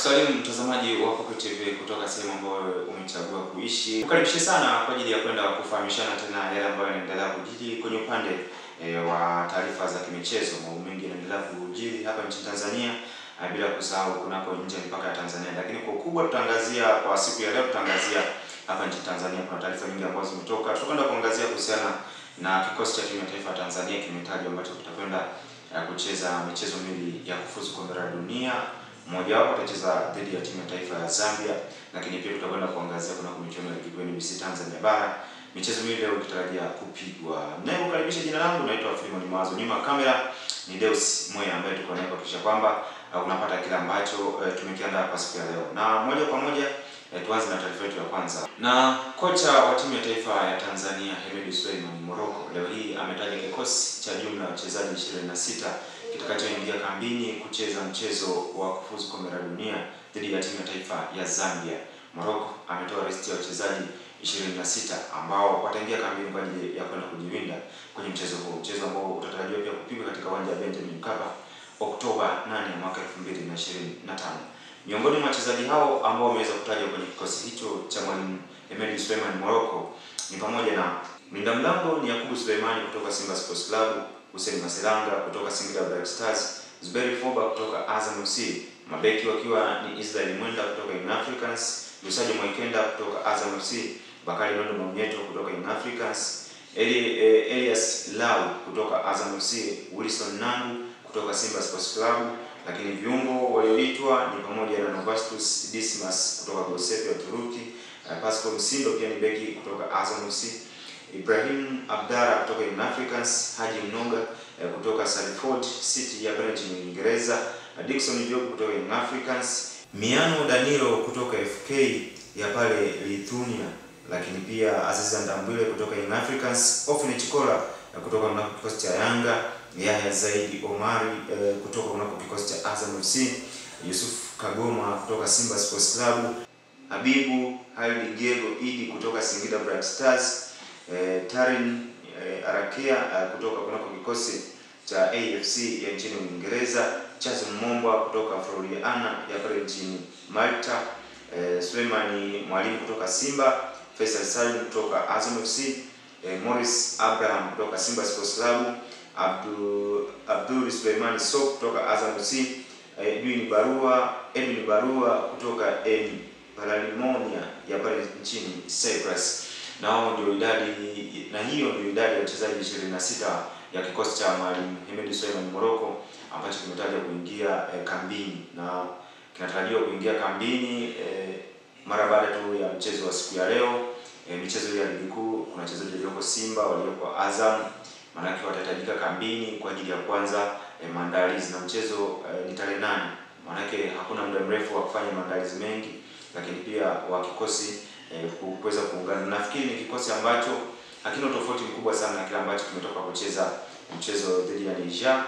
Nakusalimu mtazamaji wa Coco TV kutoka sehemu ambayo umechagua kuishi. Kukaribisha sana kwa ajili ya kwenda kufahamishana tena yale ambayo yanaendelea kujiri kwenye upande wa taarifa za kimichezo. Mambo mengi yanaendelea kujiri hapa nchini Tanzania bila kusahau kunako nje mpaka ya Tanzania. Lakini kwa ukubwa tutaangazia kwa siku ya leo, tutaangazia hapa nchini Tanzania kuna taarifa nyingi ambazo zimetoka. Tutakwenda kuangazia kuhusiana na kikosi cha timu ya taifa ya Tanzania kimetajwa ambacho kitakwenda kucheza michezo miwili ya kufuzu kombe la dunia. Mmoja wapo atacheza dhidi ya timu ya taifa ya Zambia, lakini pia tutakwenda kuangazia kuna michuano ya ligi kuu NBC Tanzania bara. Michezo miwili leo ikitarajia kupigwa. Ninakukaribisha, jina langu naitwa Filimon Mawazo. Nyuma kamera ni Deus Moya ambaye tuko naye kuhakikisha kwamba unapata kile ambacho tumekiandaa kwa siku ya leo. Na moja kwa moja tuanze na taarifa yetu ya kwanza. Na kocha wa timu ya taifa ya Tanzania Hemed Suleiman Morocco leo hii ametaja kikosi cha jumla ya wachezaji 26 kitakachoingia kambini kucheza mchezo wa kufuzu kombe la dunia dhidi ya timu ya taifa ya Zambia. Morocco ametoa listi ya wachezaji 26 ambao wataingia kambini kwa ajili ya kwenda kujiwinda kwenye mchezo huu. Mchezo ambao utatarajiwa pia kupigwa katika uwanja wa Benjamin Mkapa Oktoba 8 mwaka 2025. Miongoni mwa wachezaji hao ambao wameweza kutajwa kwenye kikosi hicho cha mwalimu Hemed Suleiman Morocco ni pamoja na mlinda mlango ni Yakubu Suleimani kutoka Simba Sports Club, Hussein Maselanga kutoka Singida Black Stars, Zuberi Foba kutoka Azam FC, mabeki wakiwa ni Israel Mwenda kutoka Young Africans, Lusajo Mwaikenda kutoka Azam FC, Bakari Nondo Mwamnyeto kutoka Young Africans, Elias Lau kutoka Azam FC, Wilson Nangu kutoka Simba Sports Club. Lakini viungo walioitwa ni pamoja na Novastus Dismas kutoka Gosepe ya Turuki, Pascal Msindo pia ni beki kutoka Azam FC, Ibrahim Abdara kutoka Young Africans, Haji Mnoga kutoka Salford City ya pale nchini Uingereza, Dickson Job kutoka Young Africans, Miano Danilo kutoka FK ya pale Lithuania, lakini pia Aziza Ndambwile kutoka Young Africans, Ofne Chikola kutoka kunako kikosi cha Yanga, Yahya Zaidi Omari kutoka kunako kikosi cha Azam FC, Yusuf Kagoma kutoka Simba Sports Club, Habibu Haili Diego Idi kutoka Singida Black Stars, Tarin Arakea kutoka kunako kikosi cha AFC ya nchini Uingereza, Chazo Momba kutoka Floriana ya pale nchini Malta, Suleimani Mwalimu kutoka Simba, Faisal Salim kutoka Azam FC, Morris Abraham kutoka Simba Sports Club, Abdul Suleimani Sok kutoka Azam FC, Edwin Barua kutoka Paralimonia ya pale nchini Cyprus. Nao ndio idadi, na hiyo ndio idadi ya wachezaji 26 ya kikosi cha mwalimu Hemed Suleiman Morocco ambacho kimetaja kuingia kambini, na kinatarajiwa kuingia kambini mara baada tu ya mchezo wa siku ya leo. Michezo ya ligi kuu kuna wachezaji walioko Simba, walioko Azam, maana watahitajika kambini kwa ajili ya kwanza maandalizi, na mchezo ni tarehe 8. Maana hakuna muda mrefu wa kufanya maandalizi mengi, lakini pia wa kikosi kuweza kuungana. Nafikiri ni kikosi ambacho hakina tofauti mkubwa sana na kile ambacho kimetoka kucheza mchezo dhidi ya Niger.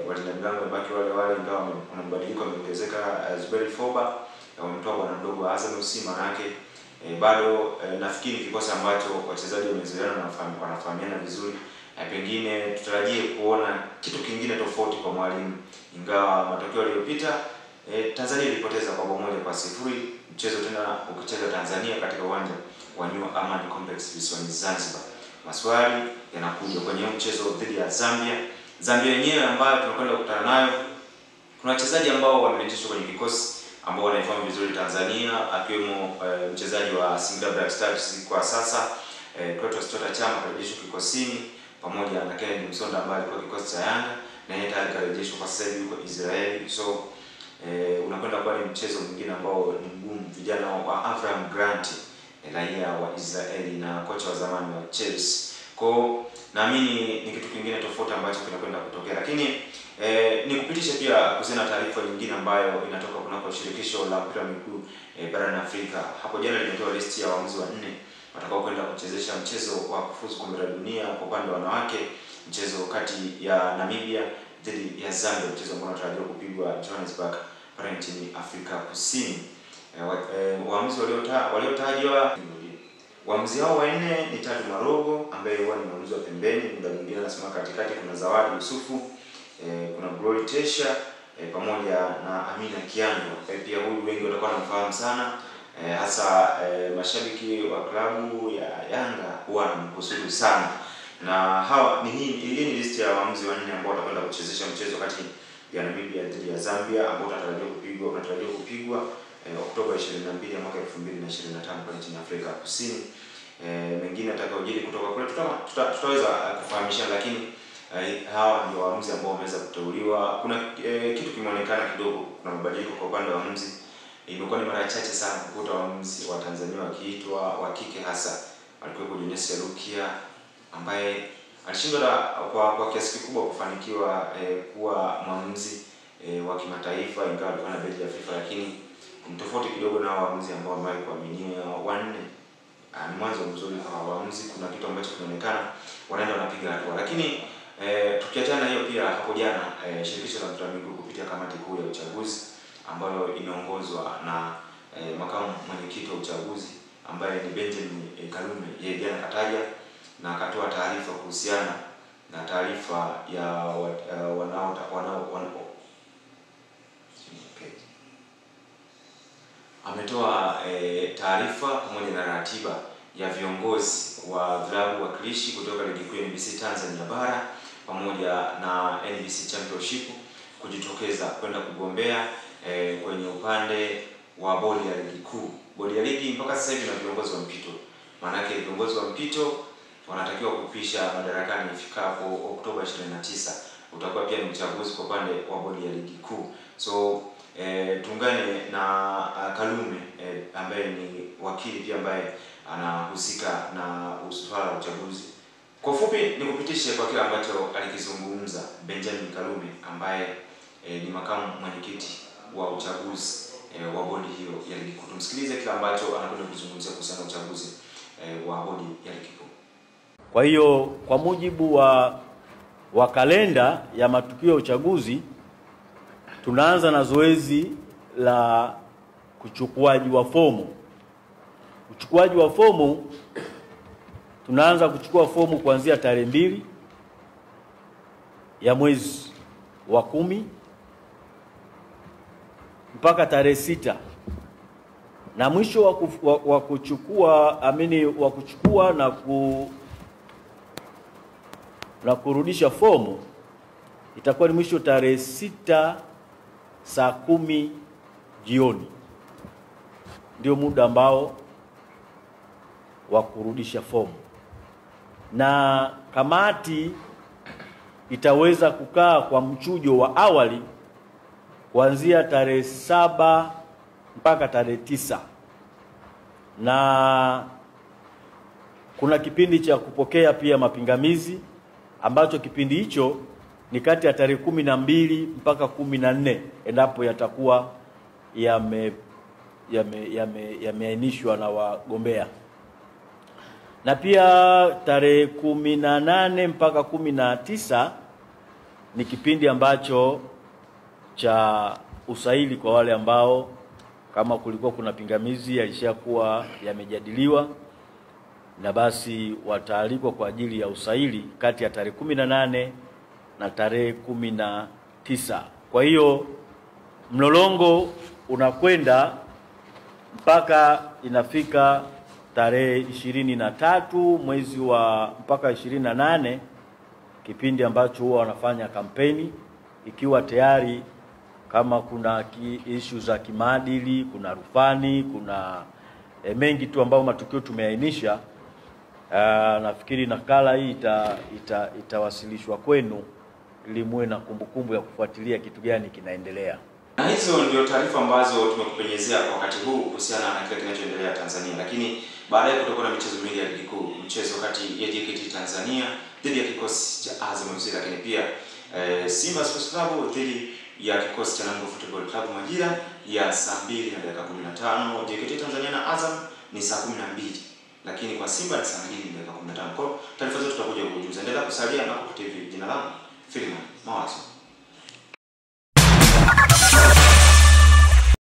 Walinda mlango baki wale ingawa kuna mabadiliko yameongezeka. Zuberi Foba wametoa bwana mdogo wa Azam FC, maana yake bado nafikiri kikosi ambacho wachezaji wamezoeana na wanafahamiana vizuri. Pengine tutarajie kuona kitu kingine tofauti kwa mwalimu, ingawa matokeo yaliyopita Tanzania ilipoteza kwa bao 1-0 mchezo tena ukicheza Tanzania katika uwanja wa New Amaan Complex visiwani Zanzibar. Maswali yanakuja kwenye mchezo dhidi ya Zambia. Zambia yenyewe ambayo tunakwenda kukutana nayo, kuna wachezaji ambao wamerejeshwa kwenye kikosi ambao wanaifahamu vizuri Tanzania, akiwemo mchezaji wa Singida Black Stars kwa sasa Clatous Chota Chama karejeshwa kikosini, pamoja na Kennedy Msonda ambaye alikuwa kikosi cha Yanga na yeye tayari karejeshwa kwa sasa hivi yuko Israeli. So unakwenda kuwa ni mchezo mwingine ambao ni mgumu. Vijana wa Abraham Grant raia wa Israeli na kocha wa zamani wa Chelsea. Kwa naamini ni kitu kingine tofauti ambacho kinakwenda kutokea, lakini nikupitisha pia kuhusiana na taarifa nyingine ambayo inatoka kunako shirikisho la mpira wa miguu barani Afrika. Hapo jana limetoa listi ya waamuzi wanne watakao kwenda kuchezesha mchezo wa kufuzu kombe la dunia kwa upande wa wanawake, mchezo kati ya Namibia dhidi ya Zambia, mchezo ambao unatarajiwa kupigwa Johannesburg pale nchini Afrika Kusini. Waamuzi waliotajwa, waamuzi hao wanne ni Tatu Marogo ambaye huwa ni mwamuzi wa pembeni, muda mwingine anasimama katikati. Kuna Zawadi Yusufu, kuna Glory Tesha, pamoja na Amina Kiando. Pia huyu wengi watakuwa wanamfahamu sana, hasa mashabiki wa klabu ya Yanga huwa wanamhusudu sana. Na hawa hii ni listi ya waamuzi wanne ambao watakwenda kuchezesha mchezo kati ya Namibia dhidi ya Zambia ambao unatarajiwa kupigwa Oktoba 22 mwaka 2025 kwa nchini Afrika Kusini. Mengine atakayojiri kutoka kule tutaweza kufahamisha, lakini hawa ndio waamuzi ambao wameweza kuteuliwa. Kuna kitu kimeonekana kidogo, kuna mabadiliko kwa upande wa waamuzi. Imekuwa ni mara chache sana kukuta waamuzi wa Tanzania wakiitwa wa kike, hasa alikuwa Julius Rukia ambaye alishindwa kwa kiasi kikubwa kufanikiwa kuwa mwamuzi wa kimataifa, ingawa alikuwa na beji ya FIFA, lakini tofauti kidogo na waamuzi ambao kuaminiwa wanne. Ni mwanzo mzuri kwa waamuzi, kuna kitu ambacho kinaonekana wanaenda wanapiga hatua. Lakini tukiachana hiyo, pia hapo jana shirikisho la mpira wa miguu kupitia kamati kuu ya uchaguzi ambayo inaongozwa na makamu mwenyekiti wa uchaguzi ambaye ni Benjamin Kalume, yeye jana kataja na akatoa taarifa kuhusiana na taarifa ya ametoa taarifa pamoja na ratiba ya viongozi wa vilabu wakilishi kutoka ligi kuu ya NBC Tanzania bara pamoja na NBC Championship kujitokeza kwenda kugombea kwenye upande wa bodi ya ligi kuu. Bodi ya ligi mpaka sasa hivi na viongozi wa mpito. Maana yake viongozi wa mpito wanatakiwa kupisha madarakani ifikapo Oktoba 29. Utakuwa pia ni uchaguzi kwa upande wa bodi ya ligi kuu. So tuungane na Kalume ambaye ni wakili pia ambaye anahusika na swala la uchaguzi. Kwa ufupi nikupitishe kwa kile ambacho alikizungumza Benjamin Kalume ambaye ni makamu mwenyekiti wa uchaguzi wa bodi hiyo ya ligi kuu. Tumsikilize kile ambacho anakwenda kuzungumzia kuhusiana na uchaguzi wa bodi ya ligi kuu. Kwa hiyo kwa mujibu wa kalenda ya matukio ya uchaguzi, tunaanza na zoezi la kuchukuaji wa fomu. Uchukuaji wa fomu, tunaanza kuchukua fomu kuanzia tarehe 2 ya mwezi wa 10 mpaka tarehe 6, na mwisho wa kuchukua na kurudisha fomu itakuwa ni mwisho tarehe 6 saa 10 jioni. Ndio muda ambao wa kurudisha fomu, na kamati itaweza kukaa kwa mchujo wa awali kuanzia tarehe 7 mpaka tarehe 9, na kuna kipindi cha kupokea pia mapingamizi ambacho kipindi hicho ni kati ya tarehe 12 mpaka 14 endapo yatakuwa yameainishwa na wagombea. Na pia tarehe 18 mpaka 19 ni kipindi ambacho cha usaili kwa wale ambao kama kulikuwa kuna pingamizi yalishakuwa yamejadiliwa, na basi wataalikwa kwa ajili ya usaili kati ya tarehe 18 na tarehe 19. Kwa hiyo mlolongo unakwenda mpaka inafika tarehe 23 mwezi wa mpaka 28, kipindi ambacho huwa wanafanya kampeni, ikiwa tayari kama kuna issue za kimaadili, kuna rufani, kuna mengi tu ambao matukio tumeainisha. Nafikiri nakala hii itawasilishwa kwenu ili muwe na kumbukumbu ya kufuatilia kitu gani kinaendelea. Na hizo ndio taarifa ambazo tumekupenyezea kwa wakati huu kuhusiana na kile kinachoendelea Tanzania. Lakini baadaye kutakuwa na michezo miwili ya ligi kuu, mchezo kati ya JKT Tanzania dhidi ya kikosi cha Azam FC, lakini pia Simba Sports Club dhidi ya kikosi cha Namungo Football Club majira ya saa 2:15. JKT Tanzania na Azam ni saa 12, lakini kwa Simba ni saa 2:15. Kwa taarifa zote tutakuja kujuza. Endelea kusalia na Coco TV. Jina langu Philemon Mawazo.